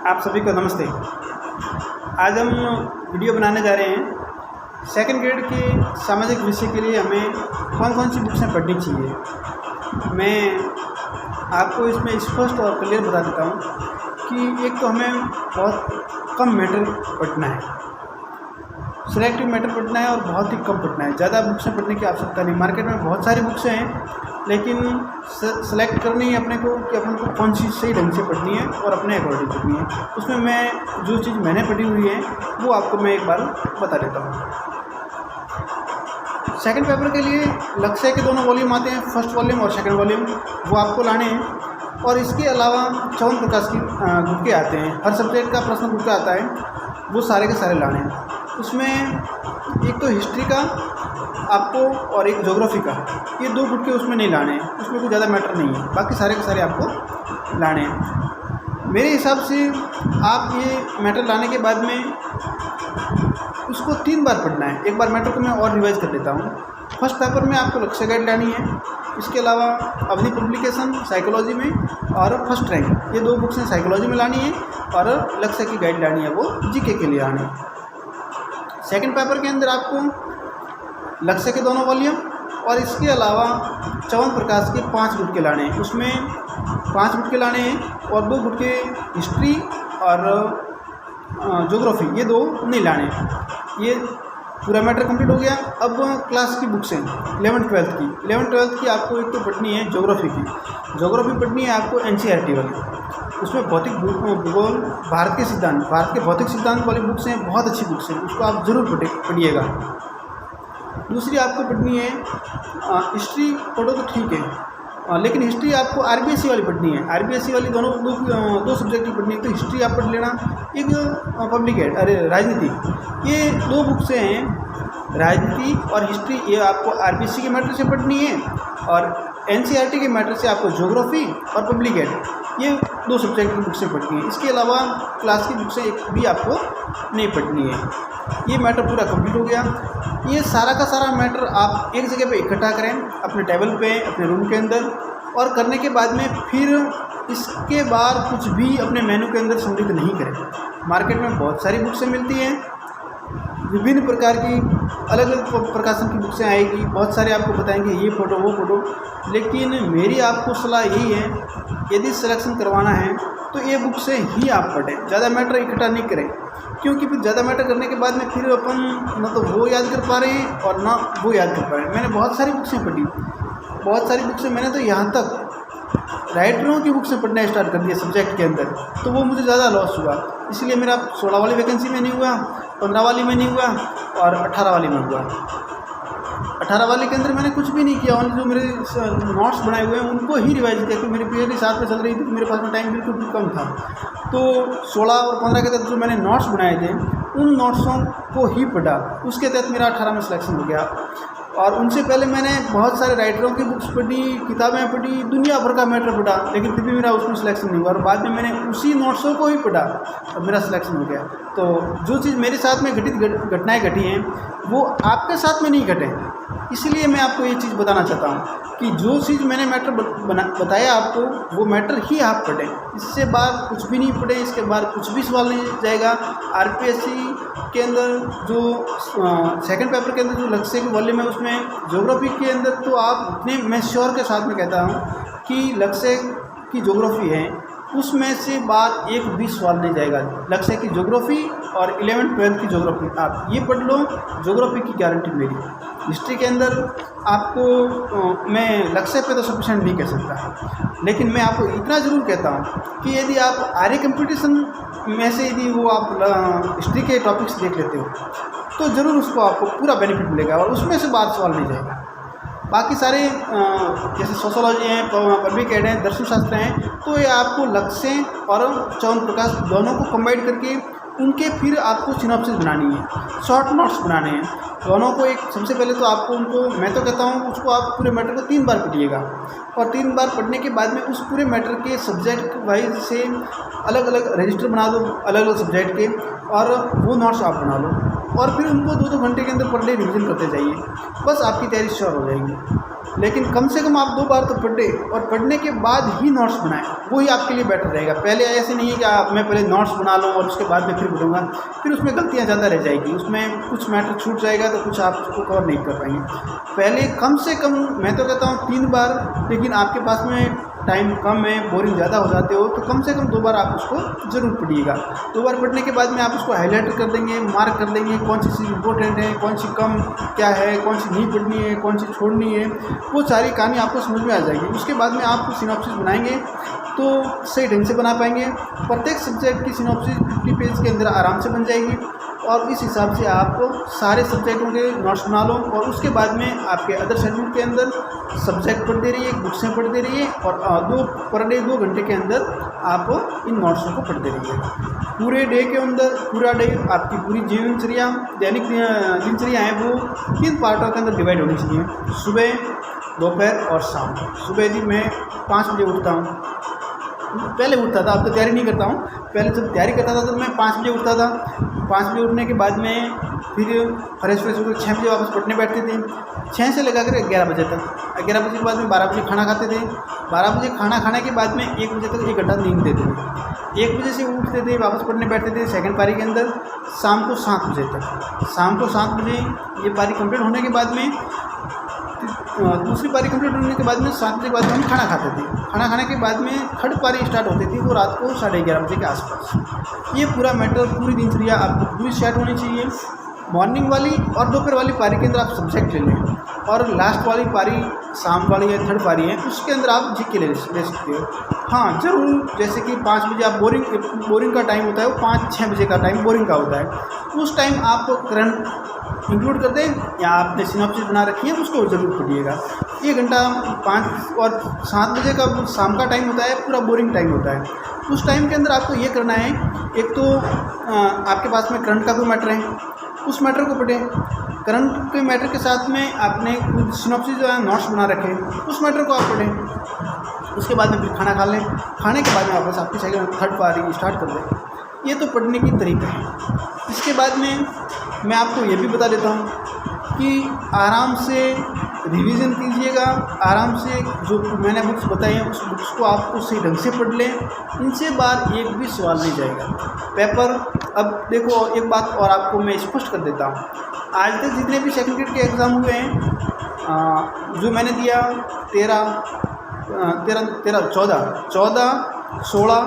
आप सभी को नमस्ते। आज हम वीडियो बनाने जा रहे हैं सेकंड ग्रेड के सामाजिक विषय के लिए हमें कौन कौन सी बुक्सें पढ़नी चाहिए। मैं आपको इसमें स्पष्ट और क्लियर बता देता हूँ कि एक तो हमें बहुत कम मैटर पढ़ना है, सिलेक्टिव मैटर पढ़ना है और बहुत ही कम पढ़ना है। ज़्यादा बुक्सें पढ़ने की आवश्यकता नहीं। मार्केट में बहुत सारी बुक्सें हैं, लेकिन सेलेक्ट करनी है अपने को कि अपन को कौन सी सही ढंग से पढ़नी है और अपने अकॉर्डिंग पढ़नी है। उसमें मैं जो चीज़ मैंने पढ़ी हुई है वो आपको मैं एक बार बता देता हूँ। सेकंड पेपर के लिए लक्ष्य के दोनों वॉल्यूम आते हैं, फर्स्ट वॉल्यूम और सेकंड वॉल्यूम, वो आपको लाने हैं। और इसके अलावा 54 प्रकार की गुटके आते हैं, हर सब्जेक्ट का प्रश्न गुटका आता है, वो सारे के सारे लाने हैं। उसमें एक तो हिस्ट्री का आपको और एक ज्योग्राफी का, ये दो गुटके उसमें नहीं लाने हैं, उसमें कोई ज़्यादा मैटर नहीं है। बाकी सारे के सारे आपको लाने हैं। मेरे हिसाब से आप ये मैटर लाने के बाद में उसको 3 बार पढ़ना है। एक बार मैटर को मैं और रिवाइज कर लेता हूँ। फर्स्ट पेपर में आपको लक्ष्य गाइड लानी है, इसके अलावा अवधि पब्लिकेशन साइकोलॉजी में और फर्स्ट रैंक, ये 2 बुक्स साइकोलॉजी में लानी है और लक्ष्य की गाइड लानी है, वो जीके के लिए आनी है। सेकंड पेपर के अंदर आपको लक्ष्य के दोनों वॉल्यूम और इसके अलावा 54 प्रकाश के 5 गुटके लाने हैं। उसमें 5 गुटके लाने हैं और 2 गुटके हिस्ट्री और ज्योग्राफी, ये 2 नहीं लाने हैं। ये पूरा मैटर कंप्लीट हो गया। अब क्लास की बुक्स हैं 11th-12th की। 11th-12th की आपको एक तो पढ़नी है ज्योग्राफी की। ज्योग्राफी पढ़नी है आपको एनसीईआरटी वाली। उसमें भौतिक भूगोल, भारत के भौतिक सिद्धांत वाली बुक्स हैं, बहुत अच्छी बुक्स हैं, उसको आप ज़रूर पढ़िएगा। दूसरी आपको पढ़नी है हिस्ट्री, पढ़ो तो ठीक है, लेकिन हिस्ट्री आपको आरबीएससी वाली पढ़नी है। आरबीएससी वाली दो सब्जेक्ट की पढ़नी है, तो हिस्ट्री आप पढ़ लेना। एक पब्लिक एड, राजनीति, ये 2 बुक्स हैं, राजनीति और हिस्ट्री, ये आपको आरबीएससी के मैटर से पढ़नी है और एनसीईआरटी के मैटर से आपको ज्योग्राफी और पब्लिक एड, ये 2 सब्जेक्ट की बुक्सें पढ़नी है। इसके अलावा क्लास की बुक्सें एक भी आपको नहीं पढ़नी है। ये मैटर पूरा कंप्लीट हो गया। ये सारा का सारा मैटर आप एक जगह पे इकट्ठा करें अपने टेबल पे, अपने रूम के अंदर, और करने के बाद में फिर इसके बाद कुछ भी अपने मेनू के अंदर सम्मिलित नहीं करें। मार्केट में बहुत सारी बुक्सें मिलती हैं, विभिन्न प्रकार की अलग अलग प्रकाशन की बुक्सें आएगी, बहुत सारे आपको बताएंगे ये फ़ोटो वो फ़ोटो, लेकिन मेरी आपको सलाह यही है, यदि सिलेक्शन करवाना है तो ये बुक्सें ही आप पढ़ें, ज़्यादा मैटर इकट्ठा नहीं करें। क्योंकि फिर ज़्यादा मैटर करने के बाद में फिर अपन न तो वो याद कर पा रहे हैं और ना वो याद कर पा रहे हैं। मैंने बहुत सारी बुक्सें पढ़ी, बहुत सारी बुक्सें मैंने तो यहाँ तक राइटरों की बुक्सें पढ़ना स्टार्ट कर दिया सब्जेक्ट के अंदर, तो वो मुझे ज़्यादा लॉस हुआ। इसलिए मेरा 16 वाली वैकेंसी में नहीं हुआ, 15 वाली में नहीं हुआ और 18 वाली में हुआ। 18 वाली के अंदर मैंने कुछ भी नहीं किया, जो मेरे नोट्स बनाए हुए हैं उनको ही रिवाइज किया, क्योंकि मेरी पीएचडी साथ में चल रही थी तो मेरे पास में टाइम बिल्कुल भी कम था। तो 16 और 15 के तहत जो मैंने नोट्स बनाए थे उन नोट्सों को ही पढ़ा, उसके तहत मेरा 18 में सिलेक्शन हो गया। और उनसे पहले मैंने बहुत सारे राइटरों की बुक्स पढ़ी, किताबें पढ़ी, दुनिया भर का मैटर पढ़ा, लेकिन फिर भी मेरा उसमें सिलेक्शन नहीं हुआ। और बाद में मैंने उसी नोट्सों को ही पढ़ा और मेरा सिलेक्शन हो गया। तो जो चीज़ मेरे साथ में घटनाएँ घटी हैं वो आपके साथ में नहीं घटे, इसलिए मैं आपको ये चीज़ बताना चाहता हूँ कि जो चीज़ मैंने मैटर बताया आपको, वो मैटर ही आप पढ़ें। इससे बाद कुछ भी नहीं पढ़ें, इसके बाद कुछ भी सवाल नहीं जाएगा। आरपीएससी के अंदर जो सेकंड पेपर के अंदर जो लक्ष्य की वॉल्यूम है, उसमें ज्योग्राफी के अंदर तो आप इतने, मैं श्योर के साथ में कहता हूँ कि लक्ष्य की ज्योग्राफी है, उसमें से बाद एक भी सवाल नहीं जाएगा। लक्ष्य की ज्योग्राफी और 11th-12th की ज्योग्राफी आप ये पढ़ लो, ज्योग्राफी की गारंटी मेरी। हिस्ट्री के अंदर आपको मैं लक्ष्य पे तो सफिशेंट नहीं कह सकता, लेकिन मैं आपको इतना ज़रूर कहता हूँ कि यदि आप आर्य कंपटीशन में से यदि वो आप हिस्ट्री के टॉपिक्स देख लेते हो तो ज़रूर उसको आपको पूरा बेनिफिट मिलेगा और उसमें से बाद सवाल नहीं जाएगा। बाकी सारे जैसे सोशोलॉजी हैं, पब्लिक एड हैं, दर्शन शास्त्र हैं, तो ये आपको लक्ष्य और 54 प्रकाश दोनों को कंबाइन करके उनके फिर आपको सिनॉप्सिस बनानी है, शॉर्ट नोट्स बनाने हैं दोनों को। एक सबसे पहले तो आपको उनको, मैं तो कहता हूँ उसको आप पूरे मैटर को 3 बार पढ़िएगा और 3 बार पढ़ने के बाद में उस पूरे मैटर के सब्जेक्ट वाइज से अलग अलग रजिस्टर बना दो, अलग अलग सब्जेक्ट के, और वो नोट्स आप बना लो और फिर उनको 2-2 घंटे के अंदर पर डे रिविजन करते जाइए। बस आपकी तैयारी श्योर हो जाएगी। लेकिन कम से कम आप 2 बार तो पढ़ें और पढ़ने के बाद ही नोट्स बनाएं, वही आपके लिए बेटर रहेगा। पहले ऐसे नहीं है कि मैं पहले नोट्स बना लूँ और उसके बाद में फिर पढ़ूँगा, फिर उसमें गलतियाँ ज़्यादा रह जाएगी, उसमें कुछ मैटर छूट जाएगा तो कुछ आप उसको कवर नहीं कर पाएंगे। पहले कम से कम मैं तो कहता हूँ 3 बार, लेकिन आपके पास में टाइम कम है, बोरिंग ज़्यादा हो जाते हो तो कम से कम 2 बार आप उसको ज़रूर पढ़िएगा। 2 बार पढ़ने के बाद में आप उसको हाईलाइट कर देंगे, मार्क कर देंगे कौन सी चीज़ इंपॉर्टेंट है, कौन सी कम क्या है, कौन सी नहीं पढ़नी है, कौन सी छोड़नी है, वो सारी कहानी आपको समझ में आ जाएगी। उसके बाद में आप सिनॉप्सिस बनाएंगे तो सही ढंग से बना पाएंगे। प्रत्येक सब्जेक्ट की सिनॉप्सिस 50 पेज के अंदर आराम से बन जाएगी और इस हिसाब से आप सारे सब्जेक्टों के नोट्स बना लो और उसके बाद में आपके अदर शेड्यूल के अंदर सब्जेक्ट पढ़ते रहिए, बुक्सें पढ़ते रहिए और पर डे 2 घंटे के अंदर आप इन नोट्सों को पढ़ते रहिए। पूरे डे के अंदर पूरा डे आपकी पूरी जीवनचर्या, दैनिक दिनचर्या है वो 3 पार्टों के अंदर डिवाइड होनी चाहिए, सुबह, दोपहर और शाम। सुबह यदि मैं 5 बजे उठता हूँ, पहले उठता था, अब तो तैयारी नहीं करता हूँ, पहले जब तैयारी करता था तो मैं 5 बजे उठता था। 5 बजे उठने के बाद में फिर फ्रेश होकर 6 बजे वापस पढ़ने बैठते थे, 6 से लगा कर 11 बजे तक। 11 बजे के बाद में 12 बजे खाना खाते थे। 12 बजे खाना खाने के बाद में 1 बजे तक 1 घंटा नींद देते थे। 1 बजे से उठते थे, वापस पढ़ने बैठते थे सेकंड पारी के अंदर शाम को 7 बजे तक। शाम को 7 बजे ये पारी कंप्लीट होने के बाद में दूसरी पारी कंप्लीट होने के बाद में 7 बजे के बाद हम खाना खाते थे। खाना खाने के बाद में थर्ड पारी स्टार्ट होती थी, वो रात को 11:30 बजे के आसपास। ये पूरा मैटर, पूरी दिनचर्या आपको पूरी सेट होनी चाहिए। मॉर्निंग वाली और दोपहर वाली पारी के अंदर आप सब्जेक्ट ले लें और लास्ट वाली पारी शाम वाली या थर्ड पारी है उसके अंदर आप जीके ले सकते हो। हाँ ज़रूर, जैसे कि 5 बजे आप बोरिंग का टाइम होता है, वो 5-6 बजे का टाइम बोरिंग का होता है, उस टाइम आप करंट इंक्लूड कर दें या आपने सिनॉप्सिस बना रखी है उसको ज़रूर पढ़िएगा। 1 घंटा 5 और 7 बजे का शाम का टाइम होता है, पूरा बोरिंग टाइम होता है। उस टाइम के अंदर आपको ये करना है, एक तो आपके पास में करंट का कोई मैटर है उस मैटर को पढ़ें, करंट के मैटर के साथ में आपने सिनॉप्सिस जो है नोट्स बना रखे उस मैटर को आप पढ़ें। उसके बाद में फिर खाना खा लें, खाने के बाद में वापस आपकी सेकंड थर्ड पारी स्टार्ट कर दें। ये तो पढ़ने की तरीका है। इसके बाद में मैं आपको ये भी बता देता हूँ कि आराम से रिवीजन कीजिएगा, आराम से जो मैंने बुक्स बताई हैं उस बुक्स को आपको सही ढंग से पढ़ लें, इनसे बार एक भी सवाल नहीं जाएगा पेपर। अब देखो एक बात और आपको मैं स्पष्ट कर देता हूँ, आज तक जितने भी सेकंड ग्रेड के एग्ज़ाम हुए हैं जो मैंने दिया 13, 14, 16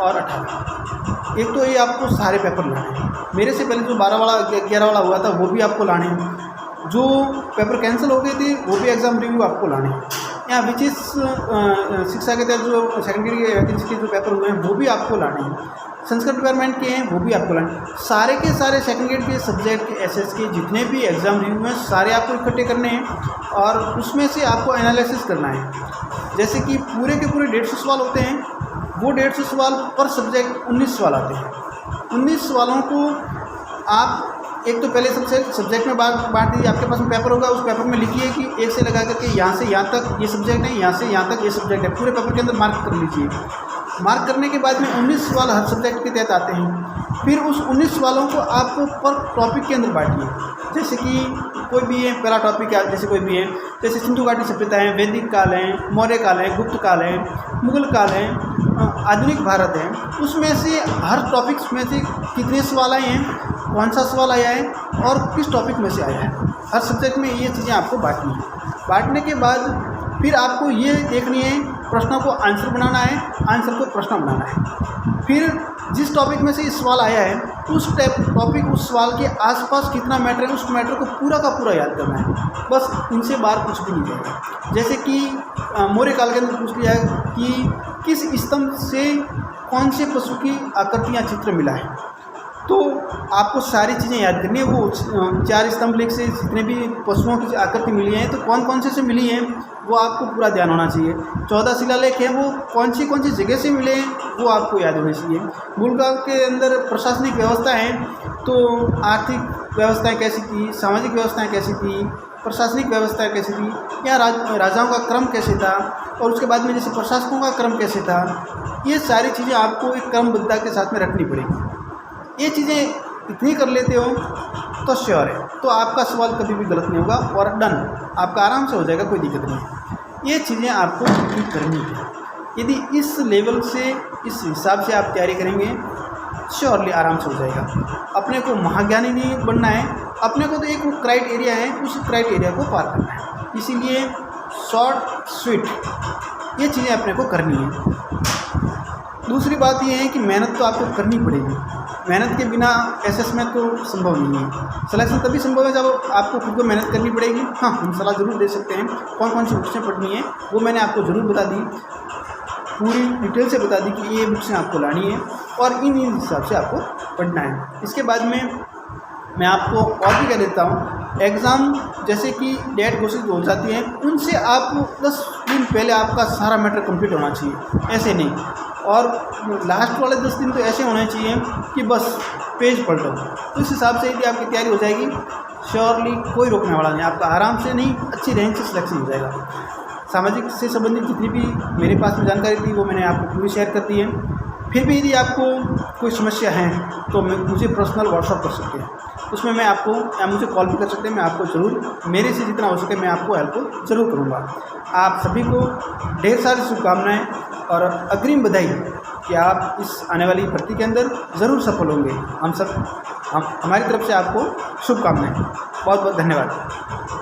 और 18, एक तो ये आपको सारे पेपर लाने हैं। मेरे से पहले जो 12 वाला 11 वाला हुआ था वो भी आपको लाने हैं, जो पेपर कैंसिल हो गए थे वो भी एग्ज़ाम रिव्यू आपको लाने हैं। यहाँ विशेष शिक्षा के तहत जो सेकेंड ग्रेड के वैकेंसी के जो पेपर हुए हैं वो भी आपको लाने हैं, संस्कृत डिपार्टमेंट के हैं वो भी आपको लाने हैं। सारे के सारे सेकेंड ग्रेड के सब्जेक्ट के एसएस के जितने भी एग्ज़ाम रिव्यू हैं सारे आपको इकट्ठे करने हैं और उसमें से आपको एनालिसिस करना है। जैसे कि पूरे के पूरे 150 सवाल होते हैं, वो 150 सवाल पर सब्जेक्ट 19 सवाल आते हैं। 19 सवालों को आप एक तो पहले सबसे सब्जेक्ट में बांट दीजिए। आपके पास में पेपर होगा, उस पेपर में लिखिए कि 1 से लगा करके यहाँ से यहाँ तक ये सब्जेक्ट है, यहाँ से यहाँ तक ये सब्जेक्ट है, पूरे पेपर के अंदर मार्क कर लीजिए। मार्क करने के बाद में 19 सवाल हर सब्जेक्ट के तहत आते हैं। फिर उस 19 सवालों को आप पर टॉपिक के अंदर बांटिए। जैसे कि कोई भी है पहला टॉपिक है, जैसे कोई भी है, जैसे सिंधु घाटी सभ्यता है, वैदिक काल है, मौर्य काल है, गुप्त काल है, मुगल काल है, आधुनिक भारत है, उसमें से हर टॉपिक्स में से कितने सवाल आए हैं, कौन सा सवाल आया है और किस टॉपिक में से आया है, हर सब्जेक्ट में ये चीज़ें आपको बांटनी है। बांटने के बाद फिर आपको ये देखनी है, प्रश्नों को आंसर बनाना है, आंसर को प्रश्न बनाना है। फिर जिस टॉपिक में से इस सवाल आया है उस टॉपिक उस सवाल के आसपास कितना मैटर है उस मैटर को पूरा का पूरा याद करना है। बस इनसे बाहर कुछ भी नहीं जाएगा। जैसे कि मौर्य काल के अंदर पूछ लिया है कि किस स्तंभ से कौन से पशु की आकृतियाँ चित्र मिला है, तो आपको सारी चीज़ें याद करनी है। वो 4 स्तंभ लेख से जितने भी पशुओं की आकृति मिली हैं तो कौन कौन से मिली हैं वो आपको पूरा ध्यान होना चाहिए। 14 शिलालेख हैं, वो कौन सी जगह से मिले हैं वो आपको याद होना चाहिए। मुगल के अंदर प्रशासनिक व्यवस्था है तो आर्थिक व्यवस्थाएं कैसी थी, सामाजिक व्यवस्थाएं कैसी थी, प्रशासनिक व्यवस्था कैसी थी, या राजाओं का क्रम कैसे था, और उसके बाद में जैसे प्रशासकों का क्रम कैसे था, ये सारी चीज़ें आपको एक क्रमबद्धता के साथ में रखनी पड़ेगी। ये चीज़ें इतनी कर लेते हो तो श्योर है, तो आपका सवाल कभी भी गलत नहीं होगा और डन, आपका आराम से हो जाएगा, कोई दिक्कत नहीं। ये चीज़ें आपको करनी है। यदि इस लेवल से, इस हिसाब से आप तैयारी करेंगे, श्योरली आराम से हो जाएगा। अपने को महाज्ञानी नहीं बनना है, अपने को तो एक वो क्राइटेरिया है, उस क्राइटेरिया को पार करना है। इसीलिए शॉर्ट स्वीट ये चीज़ें अपने को करनी है। दूसरी बात ये है कि मेहनत तो आपको करनी पड़ेगी। मेहनत के बिना एसएस में तो संभव नहीं है। सिलेक्शन तभी संभव है जब आपको खुद को मेहनत करनी पड़ेगी। हाँ, हम सलाह ज़रूर दे सकते हैं, कौन कौन सी बुक्सें पढ़नी है वो मैंने आपको ज़रूर बता दी, पूरी डिटेल से बता दी कि ये बुक्सें आपको लानी है और इन हिसाब से आपको पढ़ना है। इसके बाद में मैं आपको और भी कह देता हूँ, एग्ज़ाम जैसे कि डेट घोषित हो जाती है, उनसे आपको 10 दिन पहले आपका सारा मैटर कंप्लीट होना चाहिए, ऐसे नहीं। और लास्ट वाले 10 दिन तो ऐसे होने चाहिए कि बस पेज पलटो। तो इस हिसाब से यदि आपकी तैयारी हो जाएगी, श्योरली कोई रोकने वाला नहीं, आपका आराम से नहीं, अच्छी रैंक से सिलेक्शन हो जाएगा। सामाजिक से संबंधित जितनी भी मेरे पास में जानकारी थी वो मैंने आपको पूरी शेयर कर दी है। फिर भी यदि आपको कोई समस्या है तो मुझे पर्सनल व्हाट्सअप कर सकते हैं, उसमें मैं आपको, या मुझे कॉल भी कर सकते हैं, मैं आपको ज़रूर, मेरे से जितना हो सके मैं आपको हेल्प ज़रूर करूँगा। आप सभी को ढेर सारी शुभकामनाएँ और अग्रिम बधाई कि आप इस आने वाली भर्ती के अंदर ज़रूर सफल होंगे। हमारी तरफ से आपको शुभकामनाएँ। बहुत बहुत धन्यवाद।